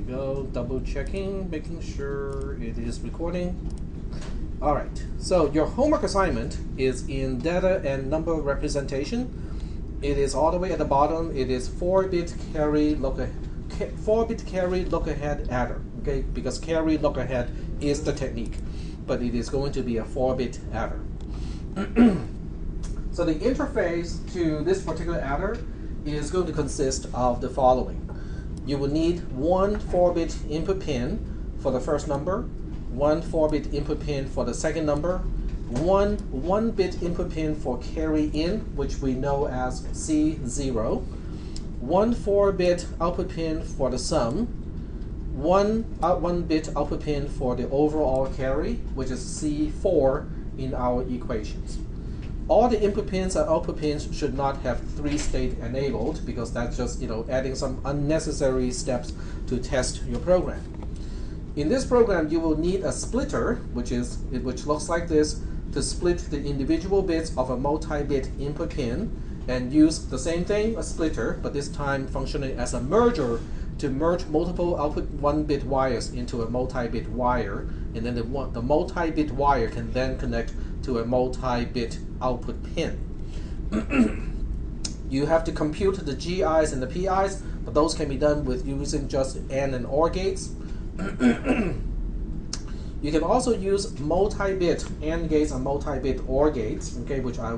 we go, double checking, making sure it is recording. All right, so your homework assignment is in data and number representation. It is all the way at the bottom. It is 4-bit carry look ahead adder, okay? Because carry look ahead is the technique, but it is going to be a 4-bit adder. So the interface to this particular adder is going to consist of the following. You will need one 4-bit input pin for the first number, one 4-bit input pin for the second number, one 1-bit input pin for carry in, which we know as C0, one 4-bit output pin for the sum, one 1-bit output pin for the overall carry, which is C4 in our equations. All the input pins and output pins should not have 3-state enabled, because that's just adding some unnecessary steps to test your program. In this program, you will need a splitter, which looks like this, to split the individual bits of a multi-bit input pin, and use the same thing, a splitter, but this time functioning as a merger to merge multiple output 1-bit wires into a multi-bit wire, and then the multi-bit wire can then connect to a multi-bit output pin. You have to compute the GIs and the PIs, but those can be done with using just AND and OR gates. You can also use multi-bit AND gates and multi-bit OR gates, okay, which I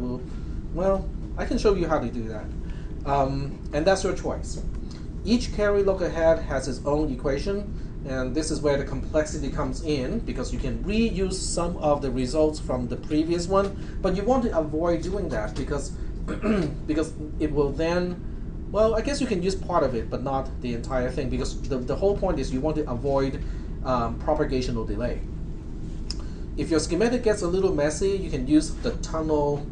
can show you how to do that. And that's your choice. Each carry look ahead has its own equation, and this is where the complexity comes in, because you can reuse some of the results from the previous one, but you want to avoid doing that because it will then, well, I guess you can use part of it, but not the entire thing, because the whole point is you want to avoid propagational delay. If your schematic gets a little messy, you can use the tunnel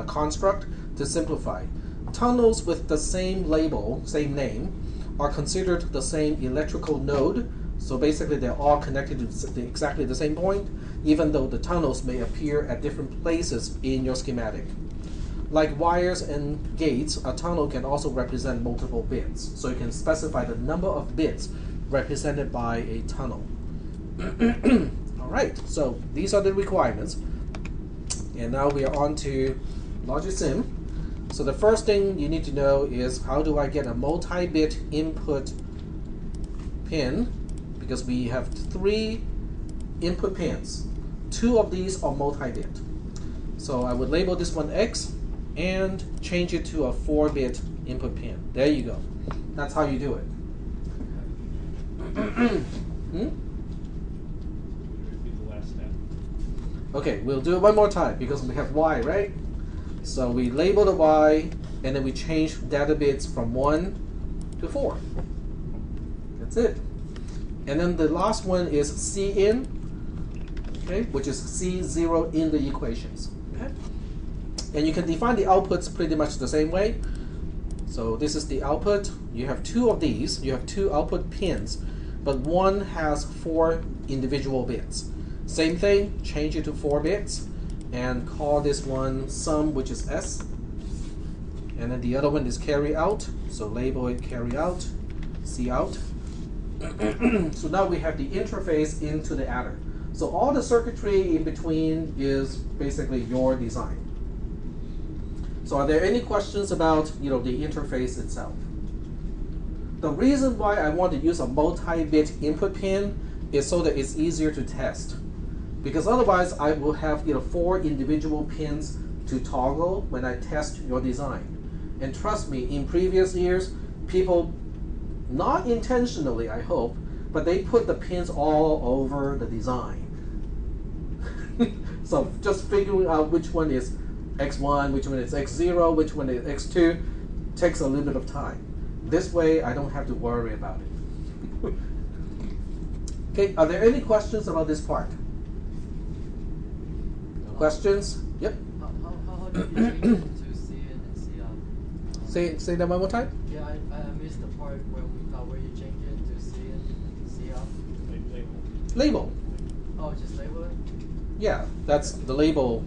construct to simplify. Tunnels with the same label, same name, are considered the same electrical node, so basically they're all connected to exactly the same point, even though the tunnels may appear at different places in your schematic. Like wires and gates, a tunnel can also represent multiple bits, so you can specify the number of bits represented by a tunnel. Alright, so these are the requirements, and now we are on to LogicSim. So the first thing you need to know is, how do I get a multi-bit input pin? Because we have 3 input pins. 2 of these are multi-bit. So I would label this one X and change it to a 4-bit input pin. There you go. That's how you do it. Okay, we'll do it one more time because we have Y, right? So we label the Y, and then we change data bits from 1 to 4. That's it. And then the last one is C in, okay, which is C0 in the equations. Okay? And you can define the outputs pretty much the same way. So this is the output. You have 2 of these. You have 2 output pins, but one has 4 individual bits. Same thing, change it to 4 bits, and call this one sum, which is S. And then the other one is carry out, so label it carry out, C out. So now we have the interface into the adder. So all the circuitry in between is basically your design. So are there any questions about the interface itself? The reason why I want to use a multi-bit input pin is so that it's easier to test. Because otherwise I will have 4 individual pins to toggle when I test your design. And trust me, in previous years, people, not intentionally I hope, but they put the pins all over the design. So just figuring out which one is X1, which one is X0, which one is X2 takes a little bit of time. This way I don't have to worry about it. Okay, are there any questions about this part? Questions? Yep. How do you change it to C in and C out? Say that one more time? Yeah, I missed the part where you change it to C in and C out. Label. Oh, just label it? Yeah, that's the label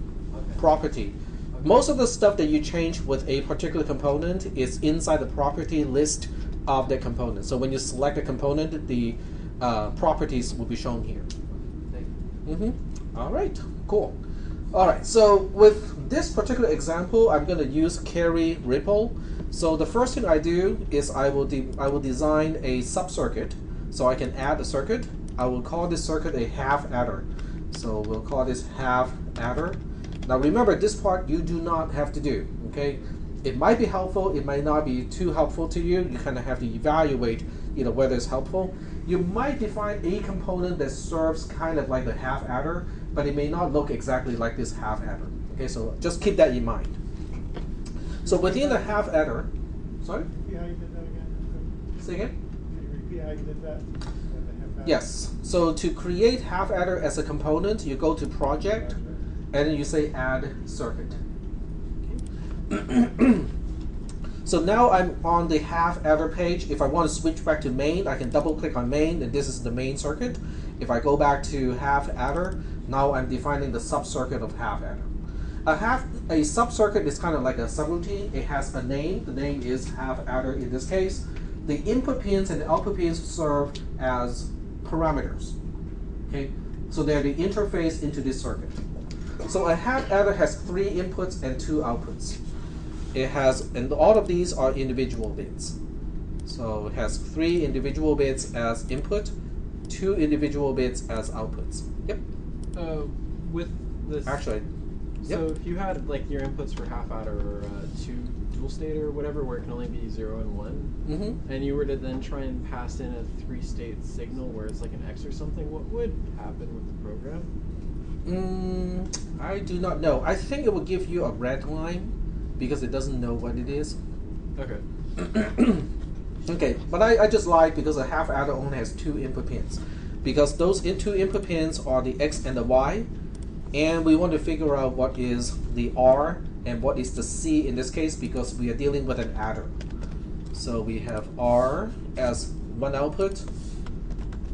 property. Okay. Most of the stuff that you change with a particular component is inside the property list of the component. So when you select a component, the properties will be shown here. All right, cool. All right, so with this particular example, I'm going to use carry ripple. So the first thing I do is I will design a sub-circuit, so I can add a circuit. I will call this circuit a half adder. So we'll call this half adder. Now remember, this part you do not have to do, okay? It might be helpful, it might not be too helpful to you. You kind of have to evaluate, whether it's helpful. You might define a component that serves kind of like the half adder, but it may not look exactly like this half adder. Okay, so just keep that in mind. So within the half adder, sorry? Repeat how you did that again? Say again? Can you repeat how you did that? Yes. So to create half adder as a component, you go to project, and then you say add circuit. Okay. So now I'm on the half adder page. If I want to switch back to main, I can double click on main, and this is the main circuit. If I go back to half adder, now I'm defining the sub-circuit of half adder. A sub-circuit is kind of like a subroutine. It has a name. The name is half adder in this case. The input pins and the output pins serve as parameters. Okay, so they're the interface into this circuit. So a half adder has 3 inputs and 2 outputs. It has, and all of these are individual bits. So it has 3 individual bits as input, 2 individual bits as outputs. Yep. With this, Actually, so yep. if you had like your inputs for half adder or 2 dual state or whatever, where it can only be 0 and 1, and you were to then try and pass in a 3-state signal where it's like an X or something, what would happen with the program? I do not know. I think it will give you a red line because it doesn't know what it is. Okay. Okay, but I just lied because a half adder only has 2 input pins. Because those 2 input pins are the X and the Y, and we want to figure out what is the R and what is the C in this case because we are dealing with an adder. So we have R as one output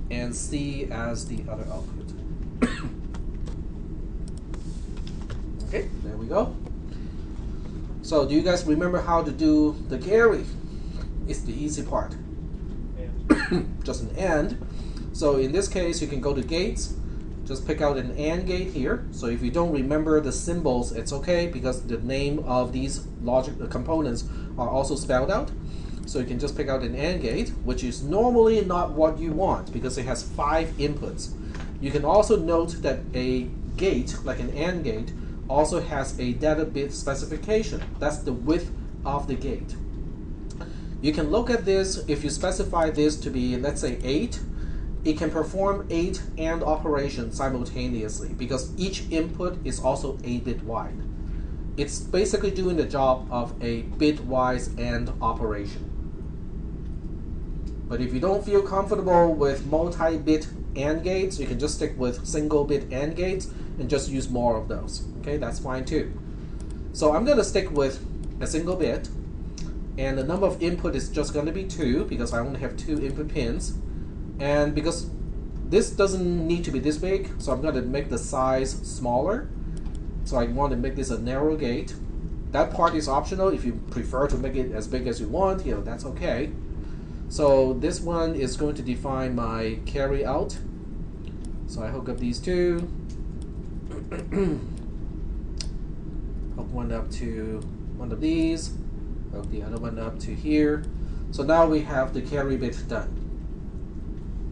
and C as the other output. Okay, there we go. So do you guys remember how to do the carry? It's the easy part. Just an AND. So in this case, you can go to gates, just pick out an AND gate here. So if you don't remember the symbols, it's okay because the name of these logic components are also spelled out. So you can just pick out an AND gate, which is normally not what you want because it has 5 inputs. You can also note that a gate, like an AND gate, also has a data bit specification. That's the width of the gate. You can look at this. If you specify this to be, let's say 8, it can perform 8 AND operations simultaneously because each input is also 8-bit wide. It's basically doing the job of a bitwise AND operation. But if you don't feel comfortable with multi-bit AND gates, you can just stick with single-bit AND gates and just use more of those. Okay, that's fine too. So I'm going to stick with a single bit, and the number of input is just going to be 2 because I only have 2 input pins. And because this doesn't need to be this big, so I'm going to make the size smaller. So I want to make this a narrow gate. That part is optional. If you prefer to make it as big as you want, that's okay. So this one is going to define my carry out. So I hook up these 2. Hook one up to one of these. Hook the other one up to here. So now we have the carry bit done.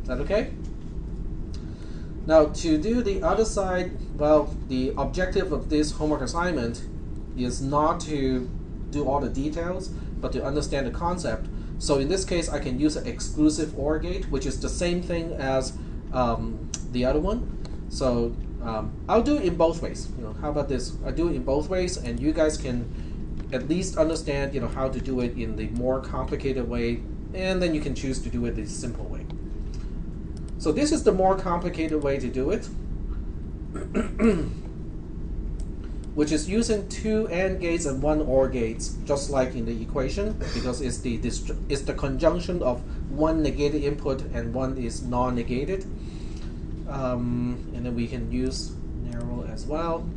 Is that okay? Now to do the other side, well, the objective of this homework assignment is not to do all the details, but to understand the concept. So in this case, I can use an exclusive OR gate, which is the same thing as the other one. So I'll do it in both ways. How about this? I do it in both ways, and you guys can at least understand, how to do it in the more complicated way, and then you can choose to do it the simple way. So this is the more complicated way to do it, which is using 2 AND gates and 1 OR gates, just like in the equation, because it's the conjunction of 1 negated input and 1 is non-negated. And then we can use narrow as well.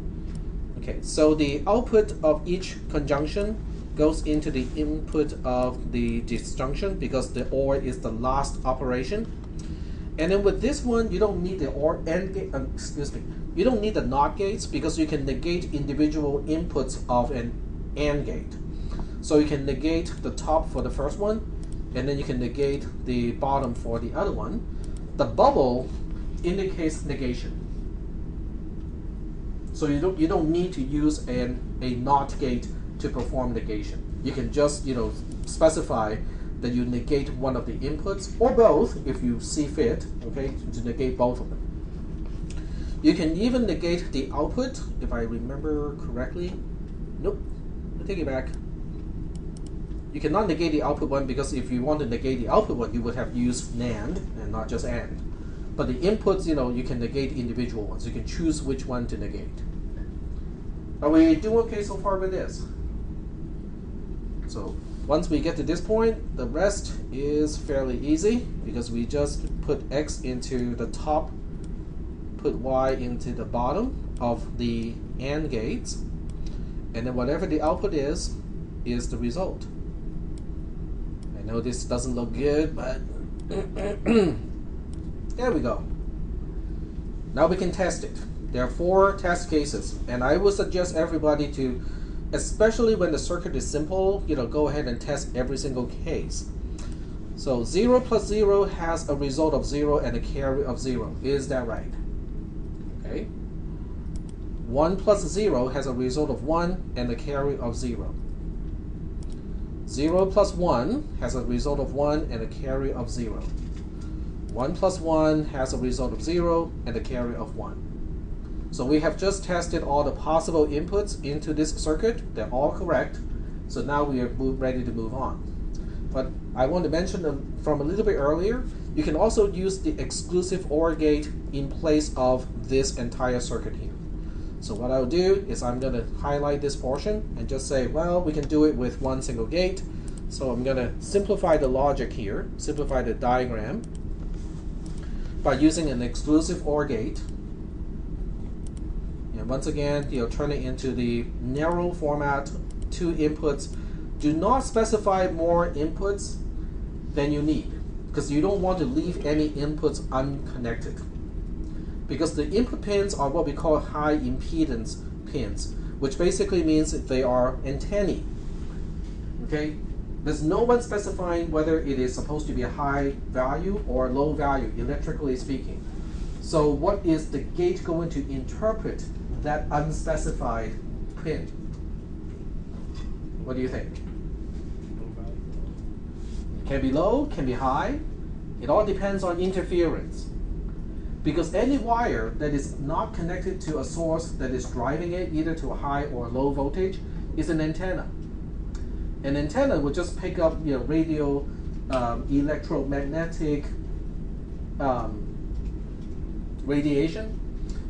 Okay, so the output of each conjunction goes into the input of the disjunction because the OR is the last operation. And then with this one, you don't need the OR AND gate. You don't need the NOT gates because you can negate individual inputs of an AND gate. So you can negate the top for the first one, and then you can negate the bottom for the other one. The bubble indicates negation. So you don't need to use a NOT gate to perform negation. You can just specify that you negate one of the inputs or both if you see fit, okay, to negate both of them. You can even negate the output, if I remember correctly. Nope, I take it back. You cannot negate the output one because if you want to negate the output one, you would have used NAND and not just AND. But the inputs, you can negate individual ones. You can choose which one to negate. Are we doing okay so far with this? So once we get to this point, the rest is fairly easy because we just put X into the top, put Y into the bottom of the AND gates, and then whatever the output is the result. I know this doesn't look good, but there we go. Now we can test it. There are 4 test cases, and I would suggest everybody to, especially when the circuit is simple, go ahead and test every single case. So 0 plus 0 has a result of 0 and a carry of 0. Is that right? Okay. 1 plus 0 has a result of 1 and a carry of 0. 0 plus 1 has a result of 1 and a carry of 0. 1 plus 1 has a result of 0 and a carry of 1. So we have just tested all the possible inputs into this circuit. They're all correct. So now we are ready to move on. But I want to mention from a little bit earlier, you can also use the exclusive OR gate in place of this entire circuit here. So what I'll do is I'm going to highlight this portion and just say, well, we can do it with one single gate. So I'm going to simplify the logic here, simplify the diagram by using an exclusive OR gate. And once again, turn it into the narrow format, 2 inputs. Do not specify more inputs than you need because you don't want to leave any inputs unconnected. Because the input pins are what we call high impedance pins, which basically means that they are antennae. Okay? There's no one specifying whether it is supposed to be a high value or a low value, electrically speaking. So what is the gate going to interpret that unspecified pin? What do you think? Can be low, can be high. It all depends on interference. Because any wire that is not connected to a source that is driving it either to a high or low voltage is an antenna. An antenna will just pick up radio, electromagnetic radiation,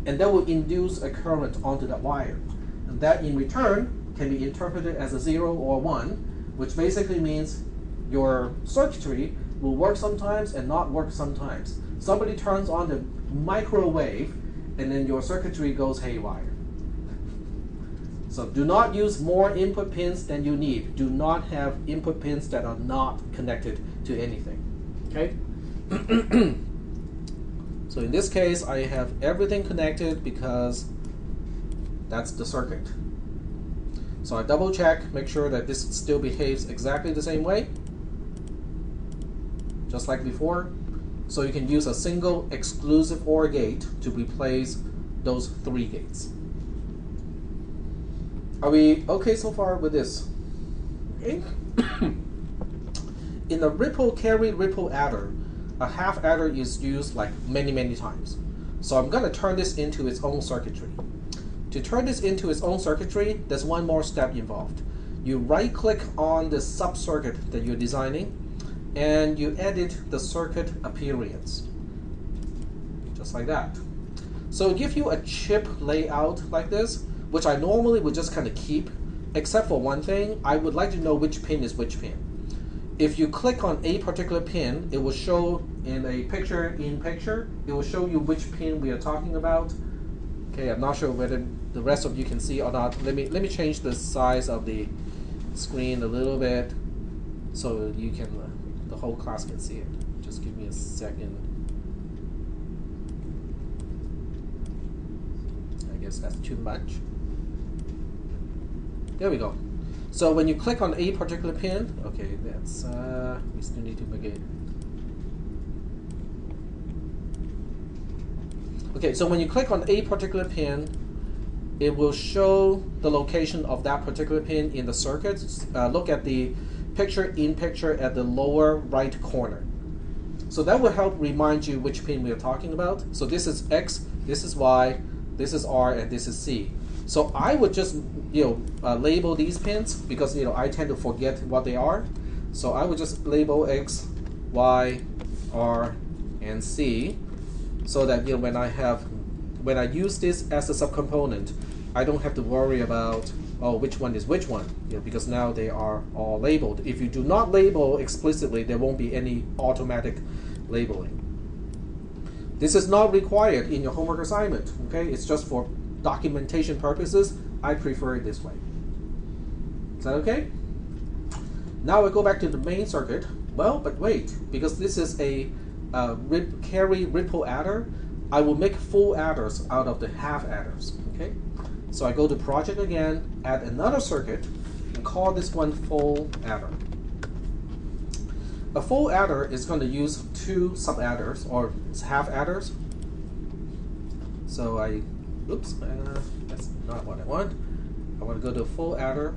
and that will induce a current onto that wire. And that in return can be interpreted as a 0 or 1, which basically means your circuitry will work sometimes and not work sometimes. Somebody turns on the microwave and then your circuitry goes haywire. So do not use more input pins than you need. Do not have input pins that are not connected to anything. Okay? So in this case, I have everything connected because that's the circuit. So I double check, make sure that this still behaves exactly the same way, just like before. So you can use a single exclusive OR gate to replace those 3 gates. Are we okay so far with this? Okay. In a ripple carry ripple adder, a half adder is used like many times. So I'm going to turn this into its own circuitry. To turn this into its own circuitry, there's one more step involved. You right click on the sub-circuit that you're designing and you edit the circuit appearance. Just like that. So it'll give you a chip layout like this, which I normally would just kind of keep, except for one thing. I would like to know which pin is which pin. If you click on a particular pin, it will show in a picture-in-picture. It will show you which pin we are talking about. Okay, I'm not sure whether the rest of you can see or not. Let me change the size of the screen a little bit so you can, the whole class can see it. Just give me a second. I guess that's too much. There we go. So when you click on a particular pin, okay, that's, we still need to make it. Okay, so when you click on a particular pin, it will show the location of that particular pin in the circuit. Look at the picture in picture at the lower right corner. So that will help remind you which pin we are talking about. So this is X, this is Y, this is R, and this is C. So I would just label these pins because I tend to forget what they are. So I would just label X, Y, R, and C, so that when I use this as a subcomponent, I don't have to worry about which one is which one, because now they are all labeled. If you do not label explicitly, there won't be any automatic labeling. This is not required in your homework assignment. Okay, it's just for documentation purposes. I prefer it this way. Is that okay? Now we go back to the main circuit. Well, but wait, because this is a carry ripple adder, I will make full adders out of the half adders. Okay, so I go to project again, add another circuit, and call this one full adder. A full adder is going to use two sub adders or half adders. So oops, that's not what I want. I want to go to full adder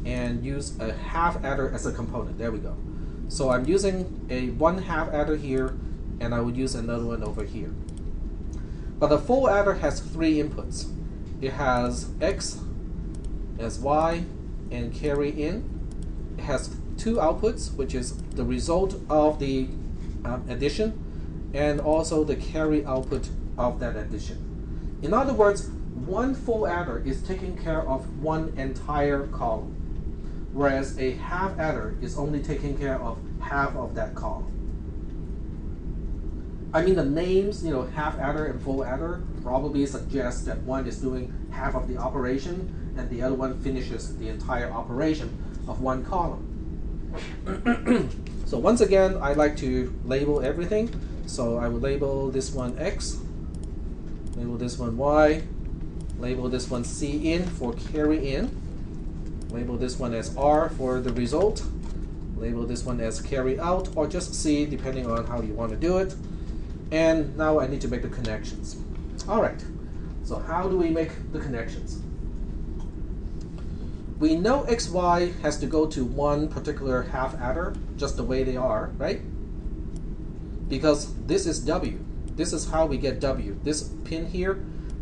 and use a half adder as a component. There we go. So I'm using a 1/2 adder here, and I would use another one over here. But the full adder has 3 inputs. It has X, as Y, and carry in. It has 2 outputs, which is the result of the addition, and also the carry output of that addition. In other words, one full adder is taking care of one entire column, whereas a half adder is only taking care of half of that column. I mean, the names, half adder and full adder probably suggest that one is doing half of the operation and the other one finishes the entire operation of one column. So once again, I like to label everything. So I will label this one X, label this one Y, label this one C in for carry in, label this one as R for the result, label this one as carry out, or just C depending on how you want to do it. And now I need to make the connections. All right, so how do we make the connections? We know XY has to go to one particular half adder, just the way they are, right? Because this is W. This is how we get W. This pin here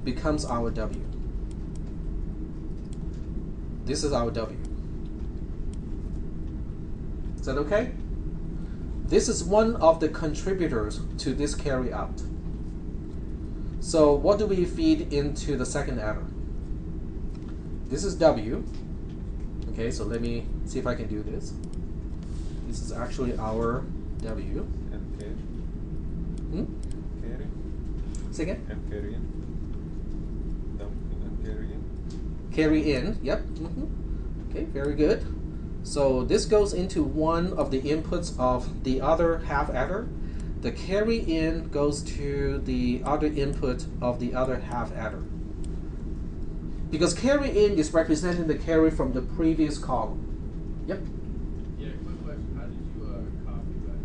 becomes our W. This is our W. Is that okay? This is one of the contributors to this carry out. So what do we feed into the second adder? This is W. Okay, so let me see if I can do this. This is actually our W. And carry. Carry. Say again? And carry in. Dumping and carry in. Carry in, yep. Okay, very good. So this goes into one of the inputs of the other half adder. The carry in goes to the other input of the other half adder. Because carry in is representing the carry from the previous column. Yep. Yeah, quick question. How did you copy the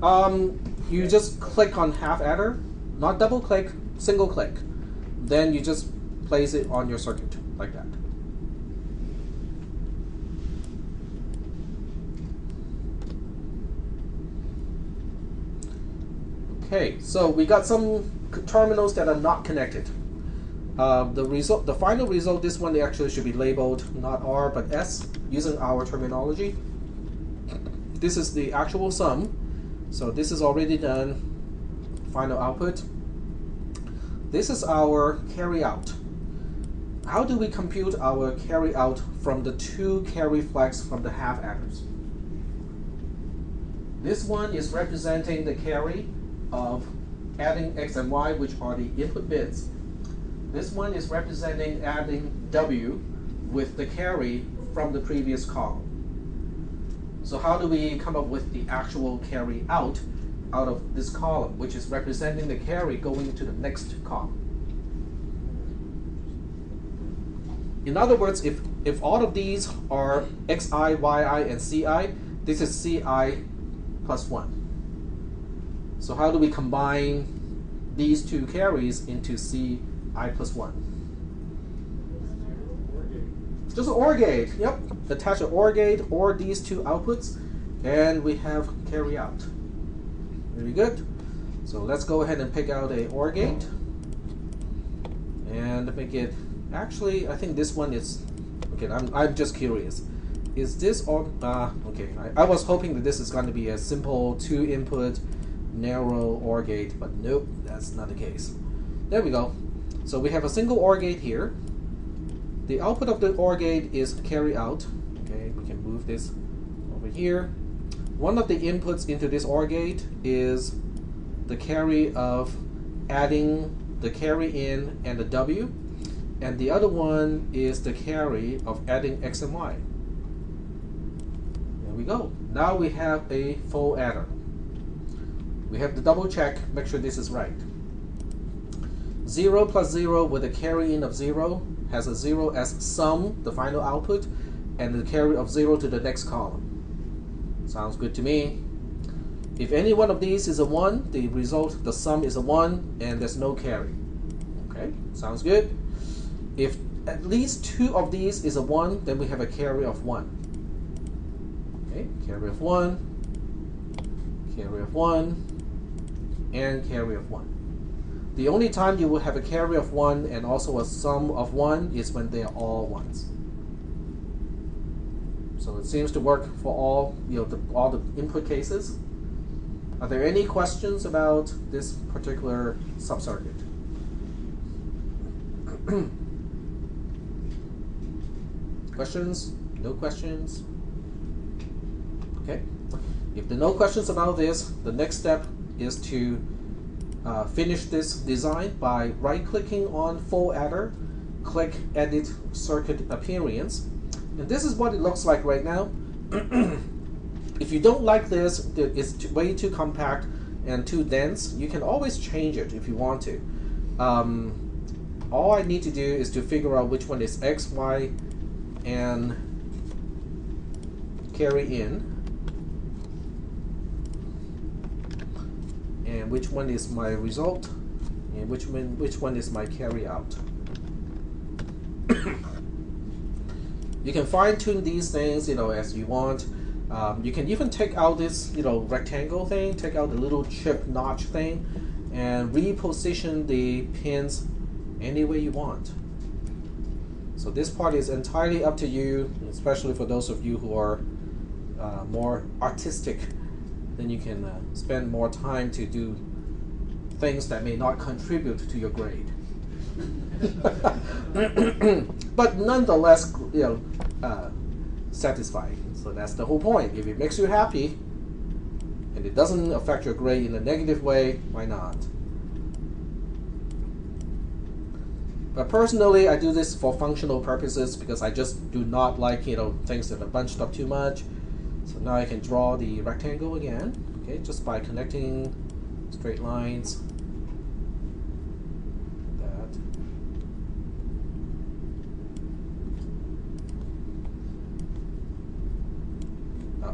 half adder? You just click on half adder, not double click, single click. Then you just place it on your circuit like that. Okay, so we got some terminals that are not connected. The final result, this one actually should be labeled not R but S using our terminology. This is the actual sum. So this is already done. Final output. This is our carry out. How do we compute our carry out from the 2 carry flags from the half adders? This one is representing the carry of adding X and Y, which are the input bits. This one is representing adding W, with the carry from the previous column. So how do we come up with the actual carry out of this column, which is representing the carry going to the next column? In other words, if all of these are xi, yi, and ci, this is ci plus 1. So how do we combine these two carries into ci plus 1? Just an OR gate, yep. Attach an OR gate or these two outputs, and we have carry out. Very good. So let's go ahead and pick out a OR gate and make it. Actually, I think this one is okay. I'm just curious. Is this or okay? I was hoping that this is going to be a simple 2-input narrow OR gate, but nope, that's not the case. There we go. So we have a single OR gate here. The output of the OR gate is carry out. Okay, we can move this over here. One of the inputs into this OR gate is the carry of adding the carry in and the W, and the other one is the carry of adding X and Y. There we go. Now we have a full adder. We have to double check, make sure this is right. 0 plus 0 with a carry in of 0 has a 0 as sum, the final output, and the carry of 0 to the next column. Sounds good to me. If any one of these is a 1, the result, the sum is a 1, and there's no carry. Okay, sounds good. If at least 2 of these is a 1, then we have a carry of 1. Okay, carry of 1, carry of 1, and carry of 1. The only time you will have a carry of 1 and also a sum of 1 is when they are all 1s. So it seems to work for all, all the input cases. Are there any questions about this particular subcircuit? Questions? No questions? Okay. If there are no questions about this, the next step is to finish this design by right-clicking on full adder, click Edit Circuit Appearance, and this is what it looks like right now. If you don't like this, it's way too compact and too dense, you can always change it if you want to. All I need to do is to figure out which one is X, Y, and carry in, and which one is my result, and which one is my carry out. You can fine-tune these things, as you want. You can even take out this, rectangle thing, take out the little chip notch thing, and reposition the pins any way you want. So this part is entirely up to you, especially for those of you who are more artistic. Then you can spend more time to do things that may not contribute to your grade. But nonetheless, satisfying. So that's the whole point. If it makes you happy and it doesn't affect your grade in a negative way, why not? But personally, I do this for functional purposes because I just do not like things that are bunched up too much. So now I can draw the rectangle again, okay, just by connecting straight lines.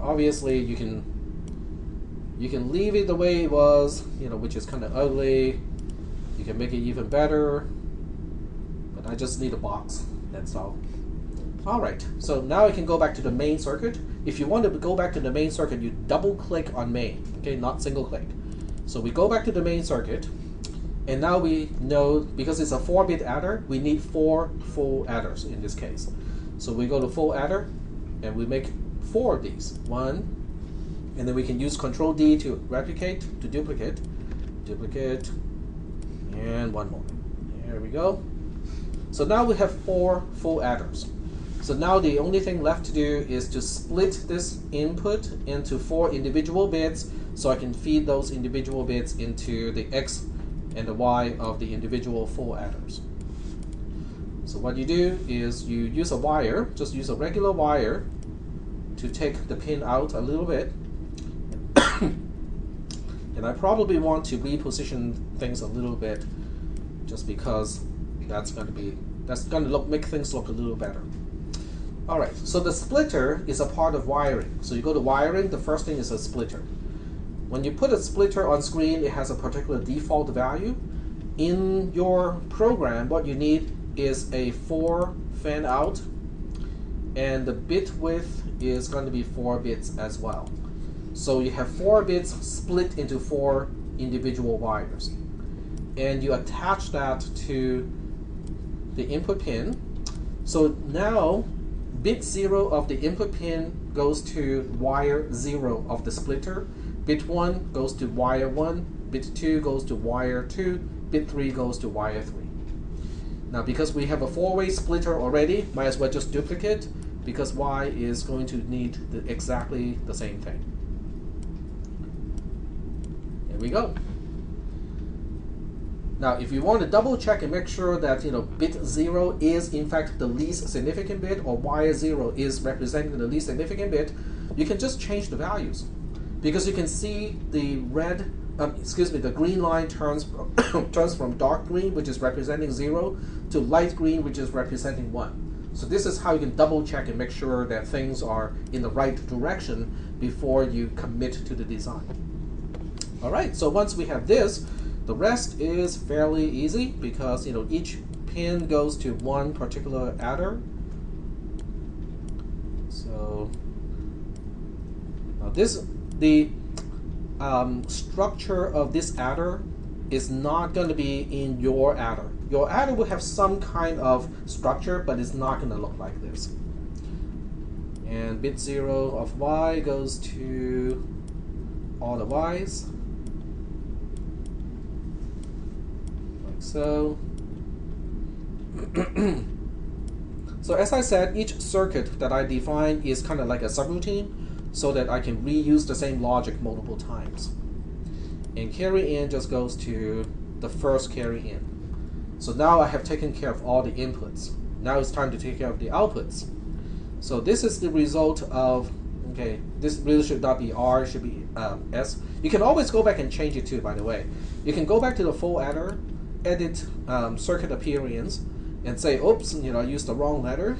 Obviously, you can leave it the way it was, which is kind of ugly. You can make it even better, but I just need a box. That's all. All right. So now I can go back to the main circuit. If you want to go back to the main circuit, you double-click on main. Okay, not single-click. So we go back to the main circuit, and now we know because it's a 4-bit adder, we need 4 full adders in this case. So we go to full adder, and we make 4 of these. 1, and then we can use Control D to replicate, to duplicate, and 1 more. There we go. So now we have 4 full adders. So now the only thing left to do is to split this input into 4 individual bits, so I can feed those individual bits into the X and the Y of the individual full adders. So So what you do is you use a wire, just use a regular wire to take the pin out a little bit. And I probably want to reposition things a little bit just because that's going to make things look a little better. All right, so the splitter is a part of wiring. So you go to wiring, the first thing is a splitter. When you put a splitter on screen, it has a particular default value. In your program, what you need is a 4 fan out, and the bit width is going to be 4 bits as well. So you have 4 bits split into 4 individual wires, and you attach that to the input pin. So now bit 0 of the input pin goes to wire 0 of the splitter, bit 1 goes to wire 1, bit 2 goes to wire 2, bit 3 goes to wire 3. Now because we have a 4-way splitter already, might as well just duplicate, because Y is going to need exactly the same thing. There we go. Now if you want to double check and make sure that bit 0 is in fact the least significant bit, or wire 0 is representing the least significant bit, you can just change the values. Because you can see the the green line turns from dark green, which is representing 0, to light green, which is representing 1. So this is how you can double check and make sure that things are in the right direction before you commit to the design. All right, so once we have this, the rest is fairly easy because each pin goes to one particular adder. So now the structure of this adder is not going to be in your adder. Your adder will have some kind of structure, but it's not going to look like this. And bit 0 of Y goes to all the Y's, like so. So as I said, each circuit that I define is kind of like a subroutine, so that I can reuse the same logic multiple times. And carry in just goes to the first carry in. So now I have taken care of all the inputs. Now it's time to take care of the outputs. So this is the result of, okay, this really should not be R, it should be S. You can always go back and change it too, by the way. You can go back to the full adder, edit circuit appearance, and say, oops, I used the wrong letter.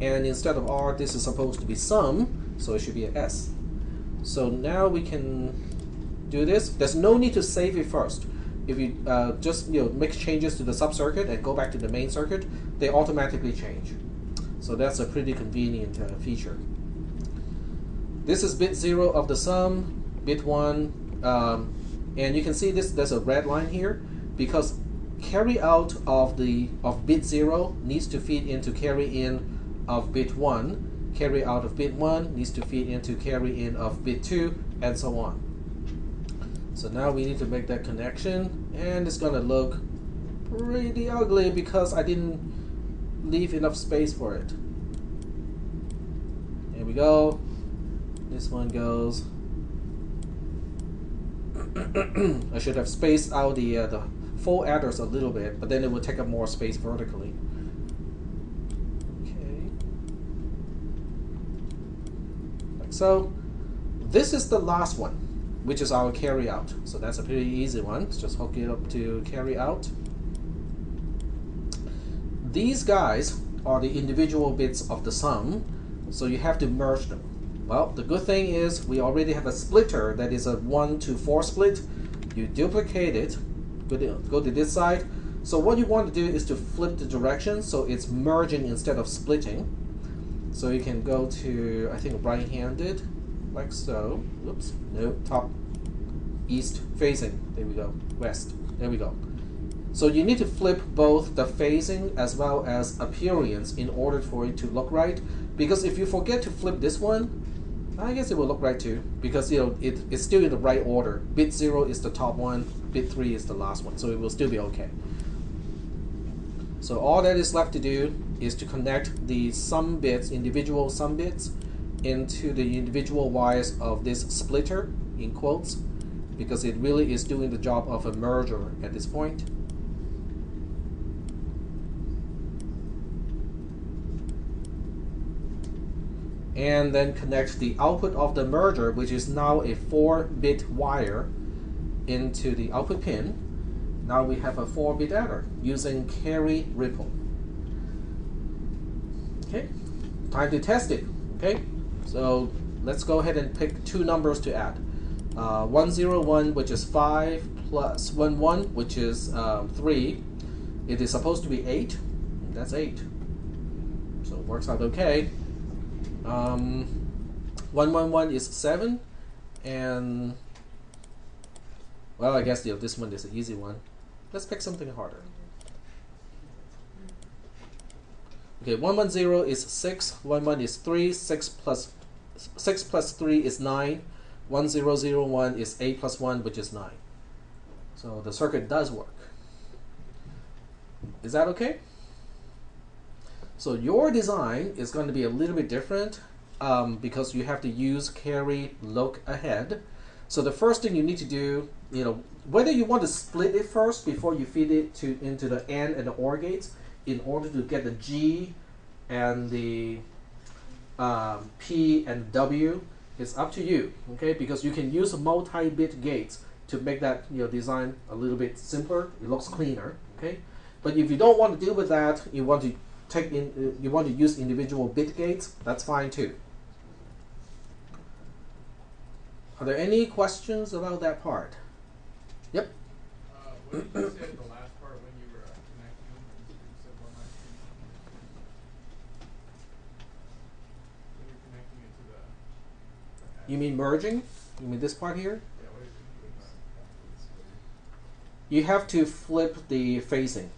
And instead of R, this is supposed to be sum, so it should be an S. So now we can do this. There's no need to save it first. If you just make changes to the sub-circuit and go back to the main circuit, they automatically change. So that's a pretty convenient feature. This is bit 0 of the sum, bit 1, and you can see there's a red line here because carry out of bit 0 needs to feed into carry in of bit 1, carry out of bit 1 needs to feed into carry in of bit 2, and so on. So now we need to make that connection, and it's going to look pretty ugly because I didn't leave enough space for it. There we go. This one goes. I should have spaced out the full adders a little bit, but then it would take up more space vertically. So this is the last one, which is our carry out. So that's a pretty easy one. Let's just hook it up to carry out. These guys are the individual bits of the sum, so you have to merge them. Well, the good thing is we already have a splitter that is a 1 to 4 split. You duplicate it, go to this side. So what you want to do is to flip the direction so it's merging instead of splitting. So you can go to, I think, right-handed, like so. Oops, no, top, east facing. There we go, west. There we go. So you need to flip both the facing as well as appearance in order for it to look right. Because if you forget to flip this one, I guess it will look right too. Because it's still in the right order. Bit 0 is the top one, bit 3 is the last one, so it will still be okay. So all that is left to do is to connect the sum bits, individual sum bits, into the individual wires of this splitter, in quotes, because it really is doing the job of a merger at this point. And then connect the output of the merger, which is now a 4-bit wire, into the output pin. Now we have a 4-bit adder using carry ripple. Okay, time to test it. Okay, so let's go ahead and pick two numbers to add. 101, which is 5, plus 11, which is 3. It is supposed to be 8. That's 8. So it works out okay. 111 is 7, and well, I guess this one is an easy one. Let's pick something harder. Okay, 110 is 6, 11 is 3, 6 plus 3 is 9, 1001 is 8 plus 1, which is 9. So the circuit does work. Is that okay? So your design is going to be a little bit different because you have to use carry look ahead. So the first thing you need to do, whether you want to split it first before you feed it into the AND and the OR gates in order to get the G and the P and W, it's up to you, okay? Because you can use multi-bit gates to make that design a little bit simpler. It looks cleaner, okay? But if you don't want to deal with that, you want to use individual bit gates, that's fine too. Are there any questions about that part? Yep. What did you say the last part when you were connecting them? You said one last thing. When you're connecting it to the You mean merging? You mean this part here? yeah, what are you doing with that? You have to flip the phasing.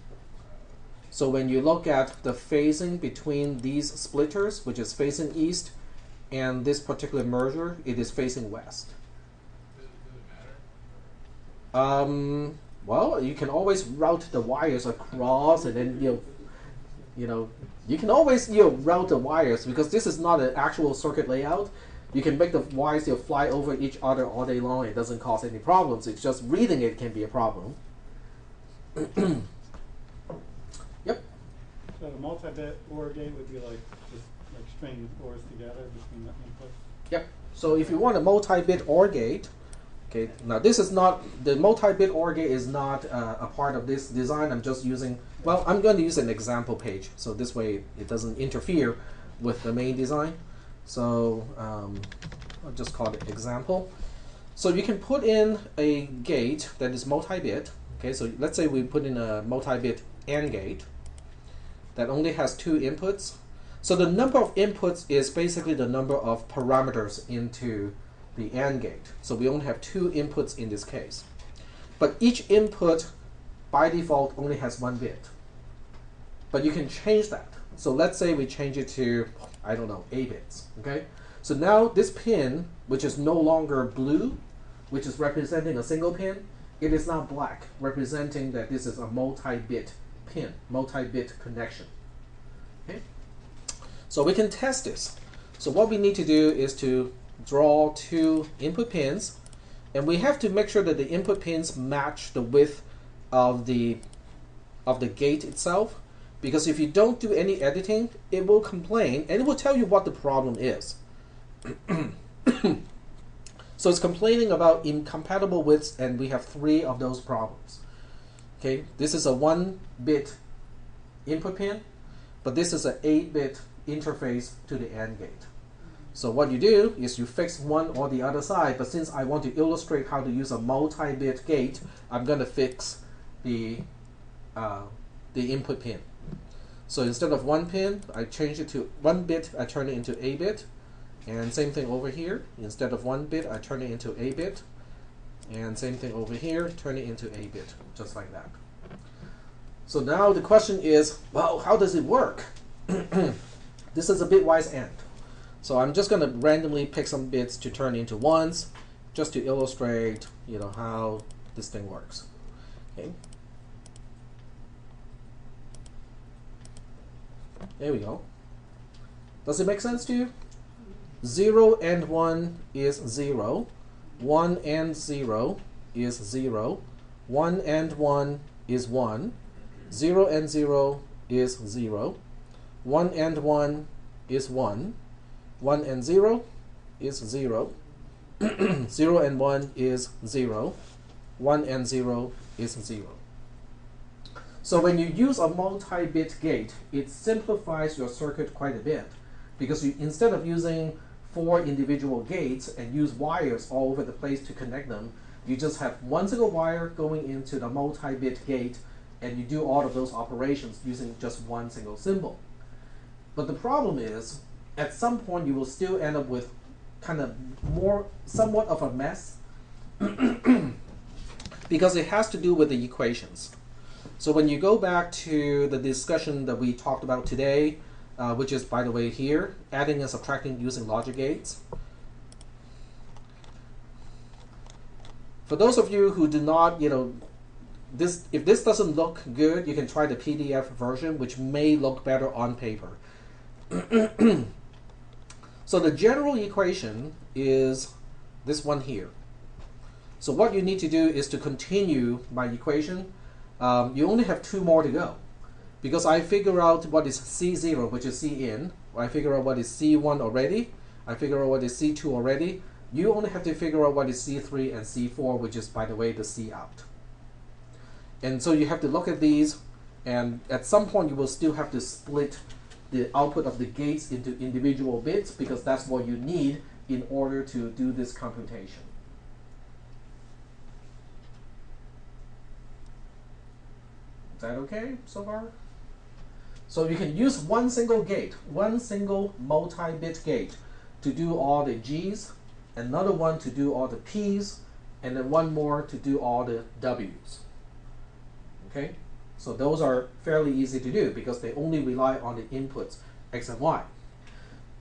So when you look at the phasing between these splitters, which is facing east, and this particular merger, it is facing west. Does it matter? Well, you can always route the wires across, and then you can always route the wires, because this is not an actual circuit layout. You can make the wires fly over each other all day long. It doesn't cause any problems. It's just reading it can be a problem. Yep. So the multi-bit OR gate would be like just like stringing ORs together between the inputs. Yep. So if you want a multi-bit OR gate, okay. Now this is not the multi-bit OR gate is not a part of this design. I'm just using. Well, I'm going to use an example page, so this way it doesn't interfere with the main design. So I'll just call it example. So you can put in a gate that is multi-bit. Okay. So let's say we put in a multi-bit AND gate that only has 2 inputs. So the number of inputs is basically the number of parameters into the AND gate. So we only have 2 inputs in this case. But each input, by default, only has 1 bit. But you can change that. So let's say we change it to, I don't know, 8 bits. Okay? So now this pin, which is no longer blue, which is representing a single pin, it is now black, representing that this is a multi-bit pin, multi-bit connection. Okay? So we can test this. So what we need to do is to draw 2 input pins, and we have to make sure that the input pins match the width of the gate itself, because if you don't do any editing, it will complain and it will tell you what the problem is. So it's complaining about incompatible widths, and we have 3 of those problems. Okay, this is a 1-bit input pin, but this is an 8-bit interface to the AND gate. So what you do is you fix one or the other side, but since I want to illustrate how to use a multi-bit gate, I'm going to fix the input pin. So instead of 1 pin, I change it to 1 bit, I turn it into 8-bit. And same thing over here. Instead of 1 bit, I turn it into 8-bit. And same thing over here, turn it into 8-bit, just like that. So now the question is, well, how does it work? This is a bitwise AND. So I'm just going to randomly pick some bits to turn into 1s, just to illustrate, how this thing works. Okay. There we go. Does it make sense to you? 0 and 1 is 0. 1 and 0 is 0. 1 and 1 is 1. 0 and 0 is 0. 1 and 1 is 1. 1 and 0 is 0. 0 and 1 is 0. 1 and 0 is 0. So when you use a multi-bit gate, it simplifies your circuit quite a bit, because you, instead of using 4 individual gates and use wires all over the place to connect them, you just have one single wire going into the multi-bit gate, and you do all of those operations using just one single symbol. But the problem is, at some point you will still end up with kind of somewhat of a mess because it has to do with the equations. So when you go back to the discussion that we talked about today, which is, by the way, here, adding and subtracting using logic gates. For those of you who do not, if this doesn't look good, you can try the PDF version, which may look better on paper. So the general equation is this one here. So what you need to do is to continue my equation. You only have 2 more to go, because I figure out what is C0, which is C in. I figure out what is C1 already. I figure out what is C2 already. You only have to figure out what is C3 and C4, which is, by the way, the C out. And so you have to look at these, and at some point you will still have to split the output of the gates into individual bits, because that's what you need in order to do this computation. Is that okay so far? So you can use one single gate, one single multi-bit gate to do all the G's, another one to do all the P's, and then one more to do all the W's. Okay? So those are fairly easy to do because they only rely on the inputs X and Y.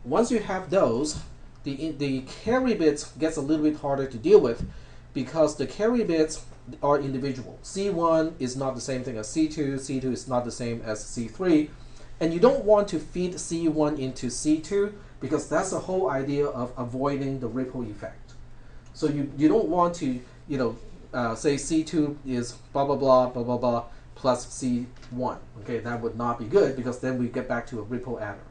Once you have those, the carry bits gets a little bit harder to deal with because the carry bits are individual. C1 is not the same thing as C2, C2 is not the same as C3, and you don't want to feed C1 into C2 because that's the whole idea of avoiding the ripple effect. So you don't want to, say C2 is blah, blah, blah, blah, blah, blah, plus C1. Okay, that would not be good because then we get back to a ripple adder.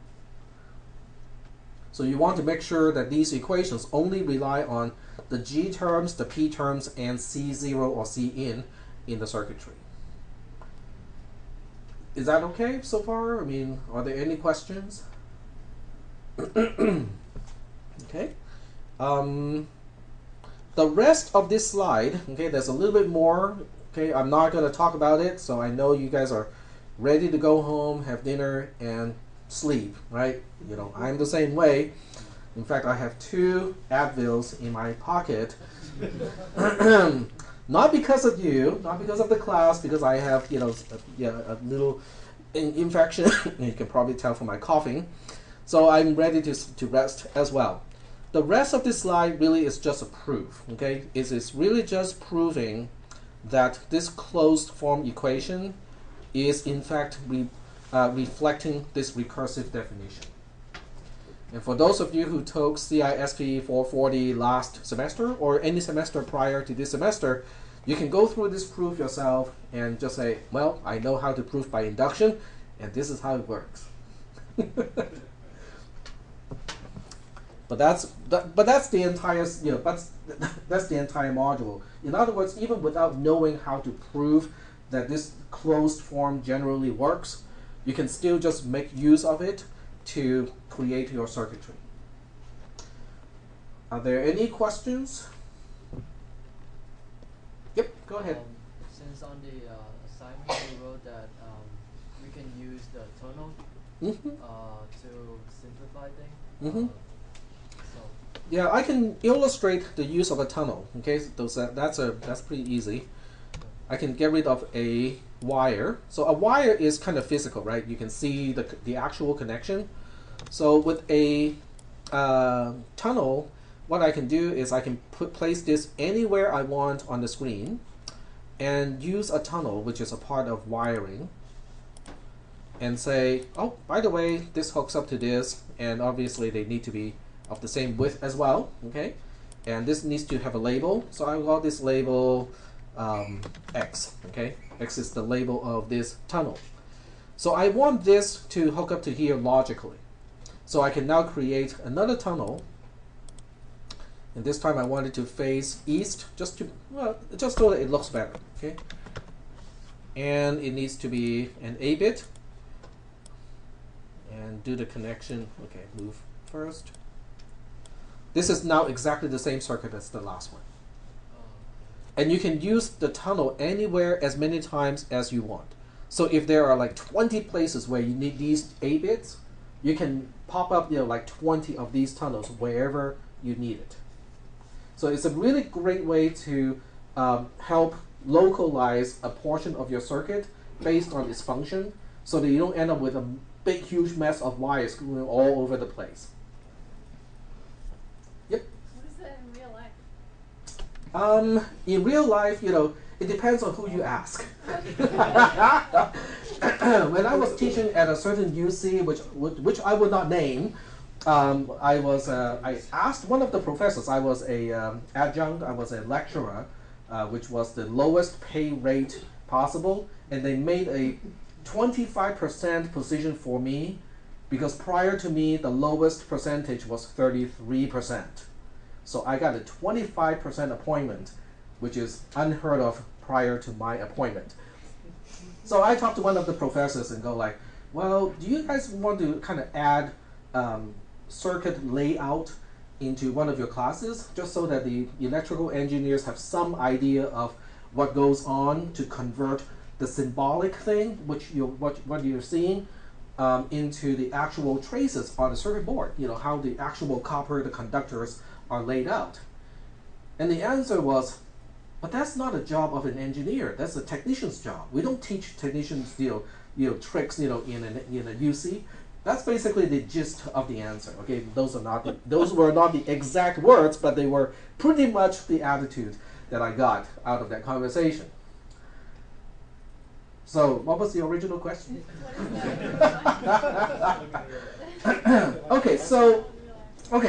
So you want to make sure that these equations only rely on the G terms, the P terms, and C0 or C in the circuitry. Is that okay so far? I mean, are there any questions? Okay. The rest of this slide, okay, there's a little bit more. Okay, I'm not going to talk about it, so I know you guys are ready to go home, have dinner, and sleep, right? I'm the same way. In fact, I have 2 Advils in my pocket. Not because of you, not because of the class, because I have, a little infection. You can probably tell from my coughing. So I'm ready to rest as well. The rest of this slide really is just a proof, okay? It is really just proving that this closed form equation is in fact reflecting this recursive definition. And for those of you who took CISP 440 last semester or any semester prior to this semester, you can go through this proof yourself and just say, well, I know how to prove by induction, and this is how it works. But that's the entire that's the entire module. In other words, even without knowing how to prove that this closed form generally works, you can still just make use of it to create your circuitry. Are there any questions? Yep, go ahead. Since on the assignment we wrote that we can use the tunnel to simplify things. Yeah, I can illustrate the use of a tunnel. Okay, so that's pretty easy. I can get rid of a wire. So a wire is kind of physical, right? You can see the actual connection. So with a tunnel, what I can do is I can place this anywhere I want on the screen and use a tunnel, which is a part of wiring, and say, oh, by the way, this hooks up to this, and obviously they need to be of the same width as well, okay? and this needs to have a label. So I got this label X. Okay, X is the label of this tunnel. So I want this to hook up to here logically. So I can now create another tunnel, and this time I want it to face east, just so that it looks better. Okay, and it needs to be an 8-bit, and do the connection. Okay, move first. This is now exactly the same circuit as the last one. And you can use the tunnel anywhere as many times as you want. So if there are like 20 places where you need these 8 bits, you can pop up like 20 of these tunnels wherever you need it. So it's a really great way to help localize a portion of your circuit based on its function, so that you don't end up with a big huge mess of wires going all over the place. Yep. What is that in real life? In real life, it depends on who you ask. When I was teaching at a certain UC, which I would not name, I asked one of the professors. I was a adjunct. I was a lecturer, which was the lowest pay rate possible, and they made a 25% position for me, because prior to me, the lowest percentage was 33%. So I got a 25% appointment, which is unheard of prior to my appointment. So I talked to one of the professors and go like, well, do you guys want to kind of add circuit layout into one of your classes, just so that the electrical engineers have some idea of what goes on to convert the symbolic thing, what you're seeing, into the actual traces on the circuit board, how the actual copper, the conductors are laid out. And the answer was, but that's not a job of an engineer. That's a technician's job. We don't teach technicians, tricks, in a UC. That's basically the gist of the answer. Okay, those were not the exact words, but they were pretty much the attitude that I got out of that conversation. So, what was the original question? Okay,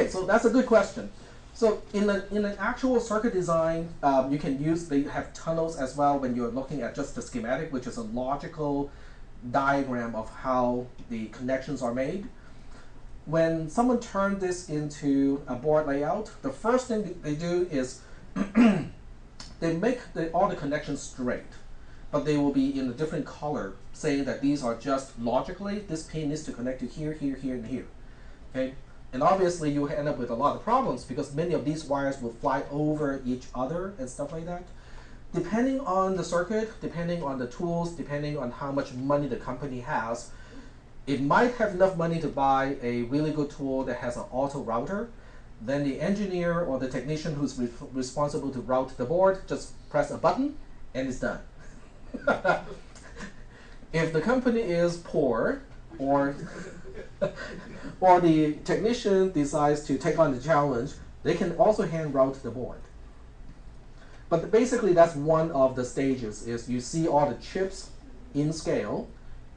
so that's a good question. So in an actual circuit design, you can they have tunnels as well when you're looking at just the schematic, which is a logical diagram of how the connections are made. When someone turns this into a board layout, the first thing they do is they make all the connections straight, but they will be in a different color, saying that these are just logically, this pin needs to connect to here, here, here, and here. Okay? And obviously you end up with a lot of problems, because many of these wires will fly over each other and stuff like that. Depending on the circuit, depending on the tools, depending on how much money the company has, it might have enough money to buy a really good tool that has an auto router. Then the engineer or the technician who's responsible to route the board just press a button and it's done. If the company is poor, or the technician decides to take on the challenge, they can also hand route the board. But basically that's one of the stages, is you see all the chips in scale,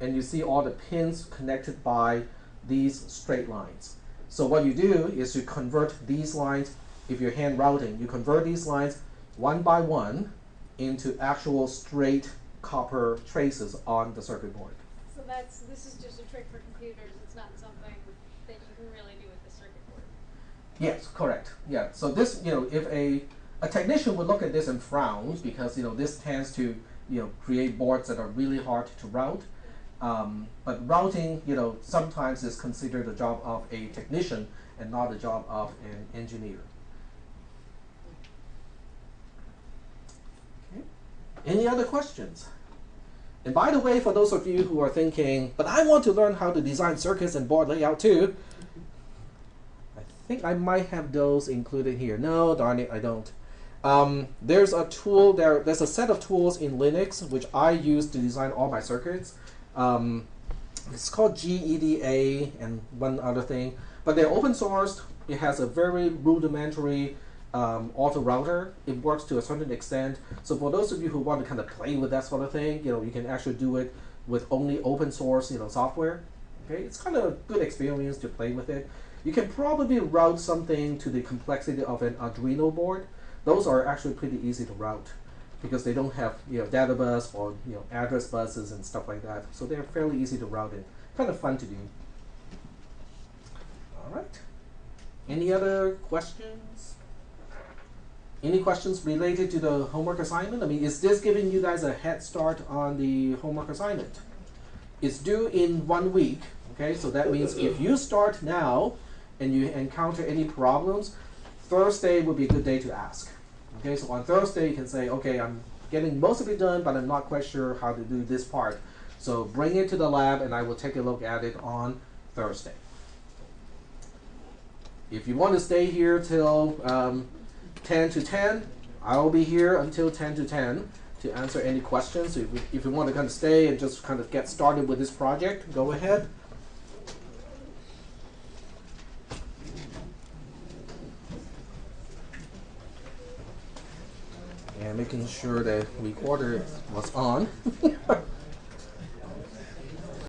and you see all the pins connected by these straight lines. So what you do is you convert these lines, if you're hand routing, you convert these lines one by one into actual straight copper traces on the circuit board. So this is just a trick for computers. It's not something that you can really do with the circuit board. Yes, correct. Yeah. So this, if a technician would look at this and frown, because this tends to create boards that are really hard to route. But routing, sometimes is considered the job of a technician and not the job of an engineer. Okay. Any other questions? And by the way, for those of you who are thinking, but I want to learn how to design circuits and board layout too, I think I might have those included here. No, darn it, I don't. There's a tool there. There's a set of tools in Linux which I use to design all my circuits. It's called GEDA and one other thing, but they're open sourced. It has a very rudimentary auto router. It works to a certain extent. So for those of you who want to kind of play with that sort of thing, you can actually do it with only open source, software. Okay, it's kind of a good experience to play with it. You can probably route something to the complexity of an Arduino board. Those are actually pretty easy to route because they don't have data bus or address buses and stuff like that. So they're fairly easy to route in. Kind of fun to do. All right. Any other questions? Any questions related to the homework assignment? I mean, is this giving you guys a head start on the homework assignment? It's due in 1 week, okay? So that means if you start now and you encounter any problems, Thursday would be a good day to ask. Okay, so on Thursday you can say, okay, I'm getting most of it done, but I'm not quite sure how to do this part. So bring it to the lab and I will take a look at it on Thursday. If you want to stay here till 10 to 10, I will be here until 10 to 10 to answer any questions. So if you want to kind of stay and just kind of get started with this project, go ahead. And making sure the recorder was on.